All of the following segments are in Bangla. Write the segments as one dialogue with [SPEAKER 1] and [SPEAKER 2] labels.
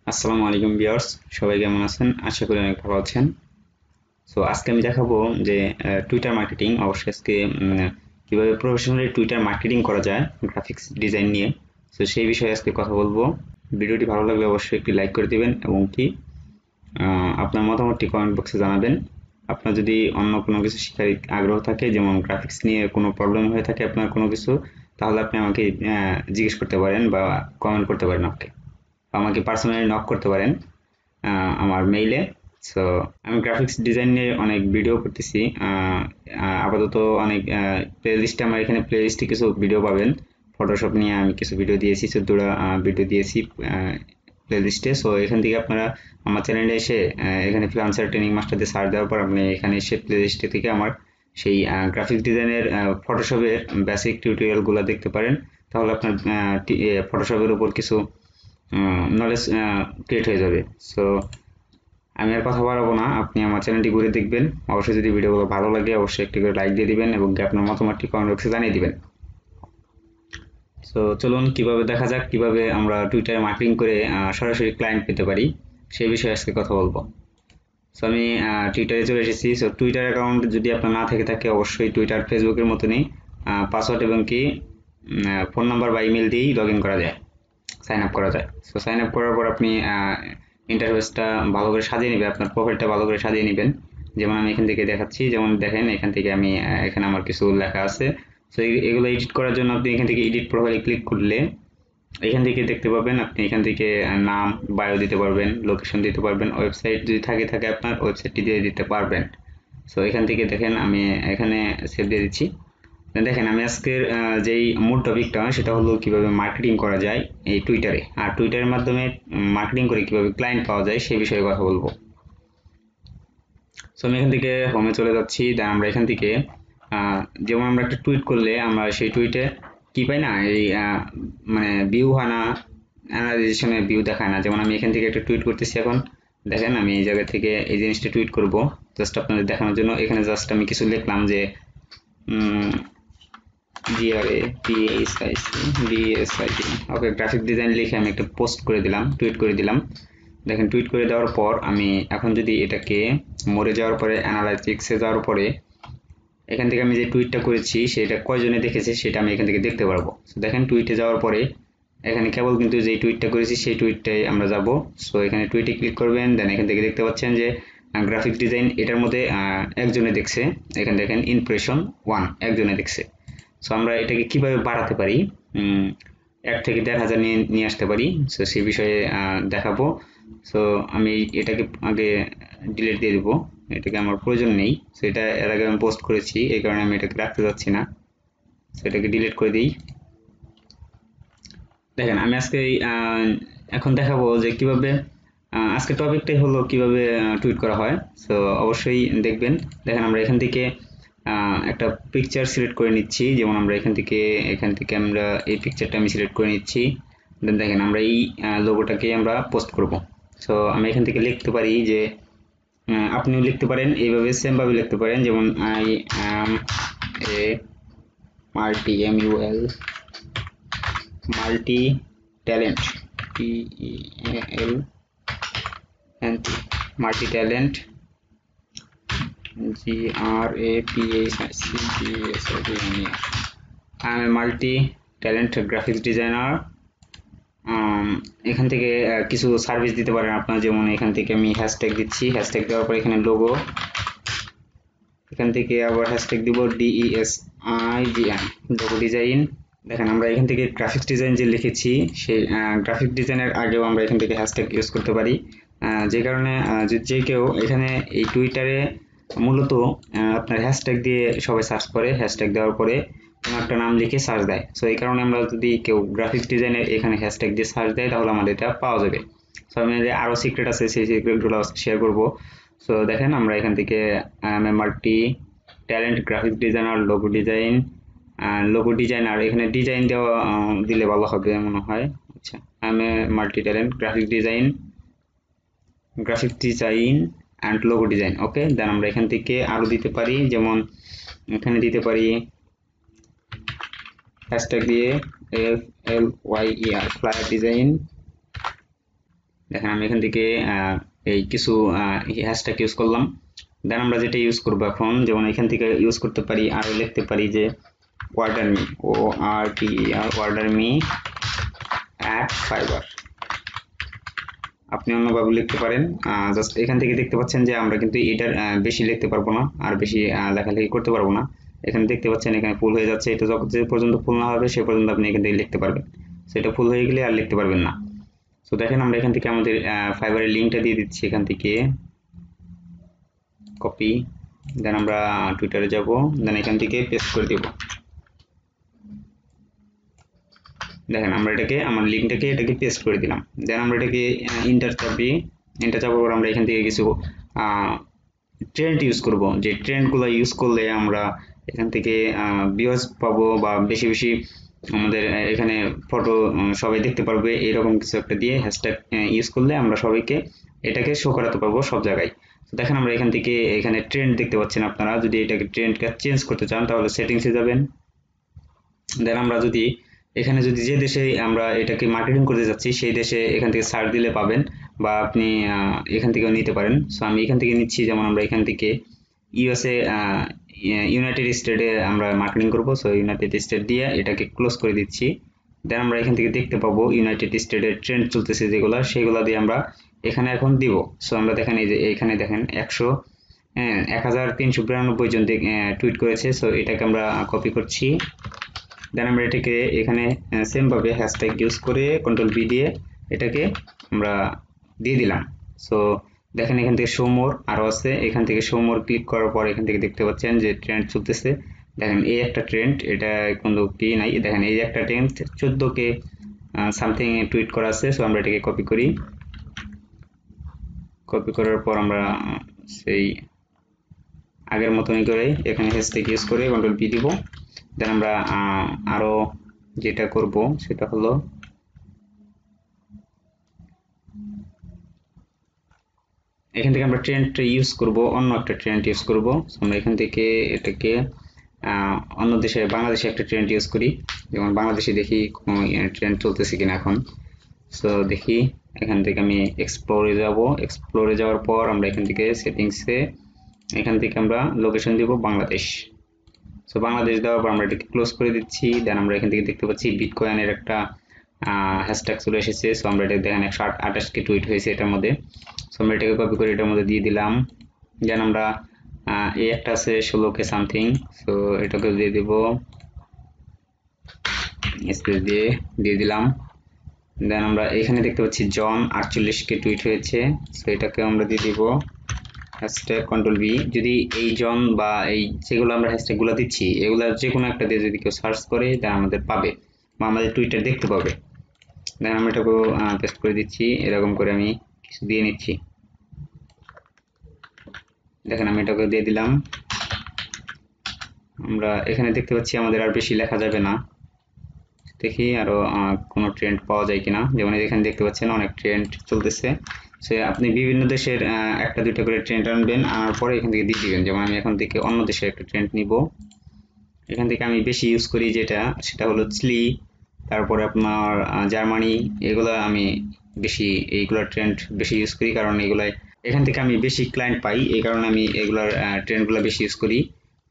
[SPEAKER 1] আসসালামু আলাইকুম ভিউয়ার্স, সবাই কেমন আছেন? আশা করি অনেক ভালো আছেন। সো আজকে আমি দেখাবো যে টুইটার মার্কেটিং অবশ্যই আজকে কিভাবে প্রফেশনালি টুইটার মার্কেটিং করা যায় গ্রাফিক্স ডিজাইন নিয়ে। সো সেই বিষয়ে আজকে কথা বলবো। ভিডিওটি ভালো লাগলে অবশ্যই একটি লাইক করে দিবেন এবং কি আপনার মতামতটি কমেন্ট বক্সে জানাবেন। আপনার যদি অন্য কোনো কিছু শেখার আগ্রহ থাকে, যেমন গ্রাফিক্স নিয়ে কোনো প্রবলেম হয়ে থাকে আপনার কোনো কিছু, তাহলে আপনি আমাকে জিজ্ঞেস করতে পারেন বা কমেন্ট করতে পারেন আমাকে পার্সোনালি নক করতে পারেন আমার মেইলে। সো আমি গ্রাফিক্স ডিজাইন নিয়ে অনেক ভিডিও করতেছি। আপাতত অনেক প্লে লিস্টে, আমার এখানে প্লে লিস্টে কিছু ভিডিও পাবেন। ফটোশপ নিয়ে আমি কিছু ভিডিও দিয়েছি, 14টা ভিডিও দিয়েছি প্লে লিস্টে। সো এখান থেকে আপনারা আমার চ্যানেলে এসে এখানে ফ্রিল্যান্সার ট্রেনিং মাস্টার দিয়ে সার্চ দেওয়ার পর আপনি এখানে এসে প্লে লিস্টে থেকে আমার সেই গ্রাফিক্স ডিজাইনের ফটোশপের বেসিক টিউটোরিয়ালগুলো দেখতে পারেন। তাহলে আপনার ফটোশপের উপর কিছু নলেজ ক্রিয়েট হয়ে যাবে। সো আমি আর কথা বাড়াবো না, আপনি আমার চ্যানেলটি ঘুরে দেখবেন। অবশ্যই যদি ভিডিওগুলো ভালো লাগে অবশ্যই একটি করে লাইক দিয়ে দিবেন এবং আপনার মতামতটি কমেন্ট বক্সে জানিয়ে দিবেন। সো চলুন কিভাবে দেখা যাক কিভাবে আমরা টুইটারে মার্কেটিং করে সরাসরি ক্লায়েন্ট পেতে পারি, সেই বিষয়ে আজকে কথা বলবো। সো আমি টুইটারে চলে এসেছি। সো টুইটার অ্যাকাউন্ট যদি আপনার না থেকে থাকে অবশ্যই টুইটার ফেসবুকের মতনই পাসওয়ার্ড এবং কি ফোন নাম্বার বা ইমেল দিয়েই লগ ইন করা যায়, সাইন আপ করা যায়। সো সাইন আপ করার পর আপনি ইন্টারফেসটা ভালো করে সাজিয়ে নেবেন, আপনার প্রোফাইলটা ভালো করে সাজিয়ে নেবেন। যেমন আমি এখান থেকে দেখাচ্ছি, যেমন দেখেন এখান থেকে আমি এখানে আমার কিছু লেখা আছে। সো এগুলো এডিট করার জন্য আপনি এখান থেকে এডিট প্রোফাইলে ক্লিক করলে এখান থেকে দেখতে পাবেন, আপনি এখান থেকে নাম, বায়ো দিতে পারবেন, লোকেশন দিতে পারবেন, ওয়েবসাইট যদি থাকে আপনার ওয়েবসাইটটি দিয়ে দিতে পারবেন। সো এখান থেকে দেখেন আমি এখানে সেভ দিয়ে দিচ্ছি। দেখেন আমি আজকের যেই মূল টপিকটা সেটা হলো কিভাবে মার্কেটিং করা যায় এই টুইটারে, আর টুইটারের মাধ্যমে মার্কেটিং করে কিভাবে ক্লায়েন্ট পাওয়া যায় সেই বিষয়ে কথা বলবো। সো আমি এখান থেকে হোমে চলে যাচ্ছি। দেন আমরা এখান থেকে যেমন আমরা একটা টুইট করলে আমরা সেই টুইটে কি পাই না, এই মানে ভিউ হয় না, অ্যানালাইজেশনে ভিউ দেখায় না। যেমন আমি এখান থেকে একটা টুইট করতেছি এখন, দেখেন আমি এই জায়গা থেকে এই জিনিসটা টুইট করব জাস্ট আপনাদের দেখানোর জন্য। এখানে জাস্ট আমি কিছু লিখলাম যে GRAPHIC ওকে, গ্রাফিক ডিজাইন লিখে আমি একটা পোস্ট করে দিলাম, টুইট করে দিলাম। দেখেন টুইট করে দেওয়ার পর আমি এখন যদি এটাকে মরে যাওয়ার পরে অ্যানালাইটিক্সে যাওয়ার পরে এখান থেকে আমি যে টুইটটা করেছি সেটা কয়জনে দেখেছে সেটা আমি এখান থেকে দেখতে পারবো। দেখেন টুইটে যাওয়ার পরে এখানে কেবল কিন্তু যে টুইটটা করেছি সেই টুইটটাই আমরা যাব। সো এখানে টুইটে ক্লিক করবেন, দেন এখান থেকে দেখতে পাচ্ছেন যে গ্রাফিক ডিজাইন এটার মধ্যে একজনে দেখছে। এখানে দেখেন ইমপ্রেশন 1 একজনে দেখছে। সো আমরা এটাকে কিভাবে বাড়াতে পারি, 1 থেকে 1,500 নিয়ে নিয়ে আসতে পারি, সো সেই বিষয়ে দেখাবো। সো আমি এটাকে আগে ডিলিট দিয়ে দেবো, এটাকে আমার প্রয়োজন নেই। সো এটা এর আগে আমি পোস্ট করেছি, এই কারণে আমি এটাকে রাখতে যাচ্ছি না। সো এটাকে ডিলিট করে দিই। দেখেন আমি আজকে এখন দেখাবো যে কিভাবে আজকে টপিকটাই হলো কিভাবে টুইট করা হয়। সো অবশ্যই দেখবেন। দেখেন আমরা এখান থেকে একটা পিকচার সিলেক্ট করে নিচ্ছি। যেমন আমরা এখান থেকে আমরা এই পিকচারটা আমি সিলেক্ট করে নিচ্ছি। দেন দেখেন আমরা এই লোগোটাকে আমরা পোস্ট করব। সো আমি এখান থেকে লিখতে পারি যে আপনিও লিখতে পারেন এইভাবে, সেম ভাবে লিখতে পারেন। যেমন I am A multi talent, TELNT, multi talent, GRAPHIC, I am a multi talent graphics designer. এখান থেকে কিছু সার্ভিস দিতে পারেন আপনার। যেমন এখান থেকে আমি হ্যাশট্যাগ দিচ্ছি, হ্যাশট্যাগ দেওয়ার পর এখানে লোগো, এখান থেকে আবার হ্যাশট্যাগ দিব DESIGN, লোগো ডিজাইন। দেখেন আমরা এখান থেকে গ্রাফিক্স ডিজাইন যে লিখেছি সেই গ্রাফিক ডিজাইনের আগেও আমরা এখান থেকে হ্যাশট্যাগ ইউজ করতে পারি। যে কারণে যে কেউ এখানে এই টুইটারে মূলত আপনার হ্যাশট্যাগ দিয়ে সবাই সার্চ করে, হ্যাশট্যাগ দেওয়ার পরে কোনো একটা নাম লিখে সার্চ দেয়। সো এই কারণে আমরা যদি কেউ গ্রাফিক্স ডিজাইনের এখানে হ্যাশট্যাগ দিয়ে সার্চ দেয় তাহলে আমাদের এটা পাওয়া যাবে। সো আমি আরও সিক্রেট আছে সেই সিক্রেটগুলো শেয়ার করবো। সো দেখেন আমরা এখান থেকে multi talent graphics designer, logo designer, এখানে ডিজাইন দেওয়া দিলে ভালো হবে মনে হয়। আচ্ছা, আমি multi talent graphic design and logo design. Okay, then আমরা এখান থেকে আরও দিতে পারি। যেমন এখানে দিতে পারি হ্যাশট্যাগ দিয়ে FLYER, ফ্লায়ার ডিজাইন, দেখেন আমি এখান থেকে এই কিছু হ্যাশট্যাগ ইউজ করলাম। দেন আমরা যেটা ইউজ করবো এখন, যেমন এখান থেকে ইউজ করতে পারি, আরো লিখতে পারি যে order me, order me at Fiverr। আপনি অন্যভাবে লিখতে পারেন। জাস্ট এখান থেকে দেখতে পাচ্ছেন যে আমরা কিন্তু এটার বেশি লিখতে পারবো না, আর বেশি লেখালেখি করতে পারবো না। এখানে দেখতে পাচ্ছেন এখানে ফুল হয়ে যাচ্ছে। এটা যে পর্যন্ত ফুল না হবে সে পর্যন্ত আপনি এখান থেকে লিখতে পারবেন। সেটা ফুল হয়ে গেলে আর লিখতে পারবেন না। তো দেখেন আমরা এখান থেকে আমাদের ফাইবারের লিঙ্কটা দিয়ে দিচ্ছি। এখান থেকে কপি, দেন আমরা টুইটারে যাব, দেন এখান থেকে পেস্ট করে দেব। দেখেন আমরা আমার লিঙ্কটাকে এটাকে পেস্ট করে দিলাম। দেন আমরা এটাকে ইন্টার চাপি। ইন্টার চাপার পর আমরা এখান থেকে কিছু ট্রেন্ড ইউজ করব, যে ট্রেন্ডগুলো ইউজ করলে আমরা এখান থেকে ভিউয়ার্স পাবো, বা বেশি বেশি আমাদের এখানে ফটো সবাই দেখতে পারবে, এরকম কিছু একটা দিয়ে হ্যাশট্যাগ ইউজ করলে আমরা সবাইকে এটাকে শো করাতে পারবো সব জায়গায়। তো দেখেন আমরা এখান থেকে এখানে ট্রেন্ড দেখতে পাচ্ছেন আপনারা। যদি এটাকে ট্রেন্ডকে চেঞ্জ করতে চান তাহলে সেটিংসে যাবেন। দেন আমরা যদি এখানে যে দেশে আমরা এটাকে মার্কেটিং করতে যাচ্ছি সেই দেশে এখান থেকে সার্চ দিলে পাবেন, বা আপনি এখান থেকেও নিতে পারেন। সো আমি এখান থেকে নিচ্ছি, যেমন আমরা এখান থেকে ইউএসএ, ইউনাইটেড স্টেটে আমরা মার্কেটিং করবো। সো ইউনাইটেড স্টেট দিয়ে এটাকে ক্লোজ করে দিচ্ছি। দেন আমরা এখান থেকে দেখতে পাবো ইউনাইটেড স্টেটের ট্রেন্ড চলতেছে যেগুলো, সেগুলো দিয়ে আমরা এখানে এখন দিব। সো আমরা দেখেন এই যে এখানে দেখেন 1392 জন টুইট করেছে। সো এটাকে আমরা কপি করছি। দেন আমরা এটাকে এখানে সেম ভাবে হ্যাশট্যাগ ইউজ করে কন্ট্রোল বি দিয়ে এটাকে আমরা দিয়ে দিলাম। সো দেখেন এখান থেকে শো মোর আরো আছে, এখান থেকে শো মোর ক্লিক করার পর এখান থেকে দেখতে পাচ্ছেন যে ট্রেন্ড চলতেছে। দেখেন এই একটা ট্রেন্ড, এটা কোনো কি নাই, দেখেন এই একটা ট্রেন্ড 14K সামথিং টুইট করা আছে। সো আমরা এটাকে কপি করি। কপি করার পর আমরা সেই আগের মতনই করে এখানে হ্যাশট্যাগ ইউজ করে কন্ট্রোল বি দিব। দেন আমরা আরো যেটা করব সেটা হলো এখান থেকে আমরা ট্রেন্ড ইউজ করব, অন্য একটা ট্রেন্ড ইউজ করব। আমরা এখান থেকে এটাকে অন্য দেশে, বাংলাদেশে একটা ট্রেন্ড ইউজ করি। যেমন বাংলাদেশে দেখি কোনো ট্রেন্ড চলতেছে কিনা এখন। সো দেখি এখান থেকে আমি এক্সপ্লোরে যাব। এক্সপ্লোরে যাওয়ার পর আমরা এখান থেকে সেটিংসে এখান থেকে আমরা লোকেশন দিব বাংলাদেশ। সো বাংলাদেশ দেওয়ার পর আমরা এটাকে ক্লোজ করে দিচ্ছি। দেন আমরা এখান থেকে দেখতে পাচ্ছি বিটকয়েনের একটা হ্যাশট্যাগ চলে এসেছে। সো আমরা এটা দেখেন 128K টুইট হয়েছে এটার মধ্যে। সো আমরা এটাকে কপি করে এটার মধ্যে দিয়ে দিলাম। দেন আমরা এই একটা আছে 16K সামথিং। সো এটাকে দিয়ে দিব, স্পেস দিয়ে দিলাম। দেন আমরা এখানে দেখতে পাচ্ছি জন 48K টুইট হয়েছে। সো এটাকে আমরা দিয়ে দিব হ্যাশট্যাগ কন্ট্রোল বি। যদি এই জন বা এই যেগুলো আমরা হ্যাশট্যাগ গুলো দিচ্ছি এগুলা যে কোনো একটা দিয়ে যদি কেউ সার্চ করে দেন আমাদের পাবে, বা আমাদের টুইটার দেখতে পাবে। দেন আমরা এটাকে পেস্ট করে দিচ্ছি। এরকম করে আমি কিছু দিয়ে নিচ্ছি। দেখেন আমি এটাকে দিয়ে দিলাম। আমরা এখানে দেখতে পাচ্ছি আমাদের আর বেশি লেখা যাবে না। দেখি আরো কোনো ট্রেন্ড পাওয়া যায় কিনা। যেমন এখানে দেখতে পাচ্ছেন অনেক ট্রেন্ড চলতেছে। সে আপনি বিভিন্ন দেশের একটা দুইটা করে ট্রেন্ড আনবেন, আনার পরে এখান থেকে দিয়ে দিবেন। যেমন আমি এখন থেকে অন্য দেশের একটা ট্রেন্ড নিব। এখান থেকে আমি বেশি ইউজ করি সেটা হলো চিলি, তারপরে আপনার জার্মানি, এগুলা আমি বেশি এইগুলার ট্রেন্ড বেশি ইউজ করি, কারণ এখান থেকে আমি বেশি ক্লায়েন্ট পাই, এই কারণে আমি এগুলার ট্রেন্ডগুলো বেশি ইউজ করি।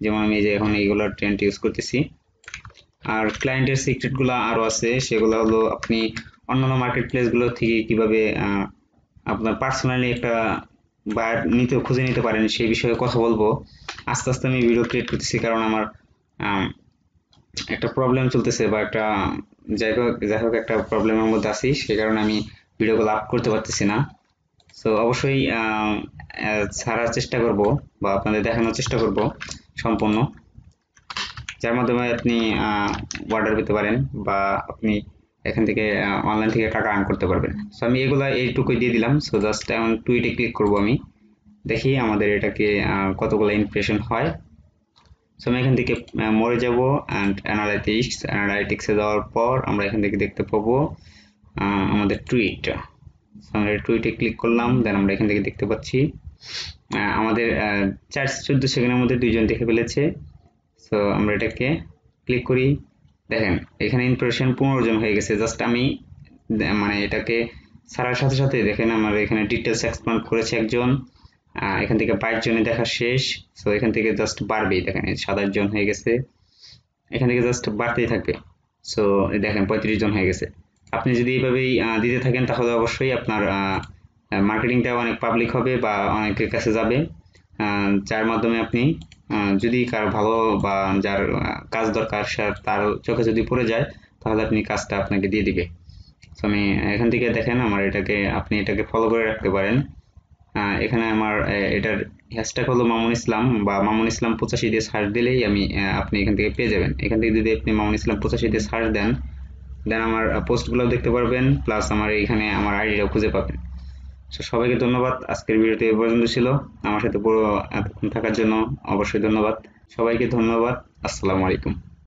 [SPEAKER 1] যেমন আমি যে এখন এইগুলার ট্রেন্ড ইউজ করতেছি। আর ক্লায়েন্টের সিক্রেটগুলো আরো আছে, সেগুলো হলো আপনি অন্যান্য মার্কেট প্লেসগুলো থেকে কিভাবে আপনার পার্সোনালি একটা বায়ার খুঁজে নিতে পারেন সেই বিষয়ে কথা বলবো। আস্তে আস্তে আমি ভিডিও ক্রিয়েট করতেছি, কারণ আমার একটা প্রবলেম চলতেছে, বা একটা যাই হোক একটা প্রবলেমের মধ্যে আছি, সেই কারণে আমি ভিডিওগুলো আপ করতে পারতেছি না। তো অবশ্যই ছাড়ার চেষ্টা করব, বা আপনাদের দেখানোর চেষ্টা করব সম্পূর্ণ, যার মাধ্যমে আপনি অর্ডার পেতে পারেন, বা আপনি এখান থেকে অনলাইন থেকে টাকা আর্ন করতে পারবেন। সো আমি এইটুকুই দিয়ে দিলাম। সো জাস্ট এখন টুইটে ক্লিক করব। আমি দেখি আমাদের এটাকে কতগুলো ইমপ্রেশন হয়। সো আমি এখান থেকে মরে যাব অ্যান্ড অ্যানালাইটিক্সে যাওয়ার পর আমরা এখান থেকে দেখতে পাবো আমাদের টুইট। আমরা টুইটে ক্লিক করলাম। দেন আমরা এখান থেকে দেখতে পাচ্ছি আমাদের 14 সেকেন্ডের মধ্যে 2 জন দেখে ফেলেছে। সো আমরা এটাকে ক্লিক করি। দেখেন এখানে ইমপ্রেশন 15 জন হয়ে গেছে। জাস্ট আমি মানে এটাকে ছাড়ার সাথে সাথে দেখেন আমার এখানে ডিটেলস এক্সপ্যান্ড করেছে একজন, এখান থেকে 22 জনে দেখা শেষ। সো এখান থেকে জাস্ট বাড়বেই, দেখেন 27 জন হয়ে গেছে, এখান থেকে জাস্ট বাড়তেই থাকবে। সো দেখেন 35 জন হয়ে গেছে। আপনি যদি এইভাবেই দিতে থাকেন তাহলে অবশ্যই আপনার মার্কেটিংটা অনেক পাবলিক হবে বা অনেকের কাছে যাবে, যার মাধ্যমে আপনি যদি কারো ভালো বা যার কাজ দরকার তার চোখে যদি পড়ে যায় তাহলে আপনি কাজটা আপনাকে দিয়ে দিবে। তো আমি এখান থেকে দেখেন আমার আপনি এটাকে ফলো করে রাখতে পারেন। এখানে আমার এটার হ্যাশট্যাগ হলো মামুন ইসলাম বা মামুন ইসলাম 85 দিয়ে সার্চ দিলেই আপনি এখান থেকে পেয়ে যাবেন। এখান থেকে যদি আপনি মামুন ইসলাম 85 দিয়ে সার্চ দেন, দেন আমার পোস্টগুলো দেখতে পারবেন, প্লাস আমার এখানে আমার আইডিটাও খুঁজে পাবেন। তো সবাইকে ধন্যবাদ, আজকের ভিডিওতে এই পর্যন্ত ছিল। আমার সাথে পুরো এতক্ষণ থাকার জন্য অবশ্যই ধন্যবাদ। সবাইকে ধন্যবাদ। আসসালামু আলাইকুম।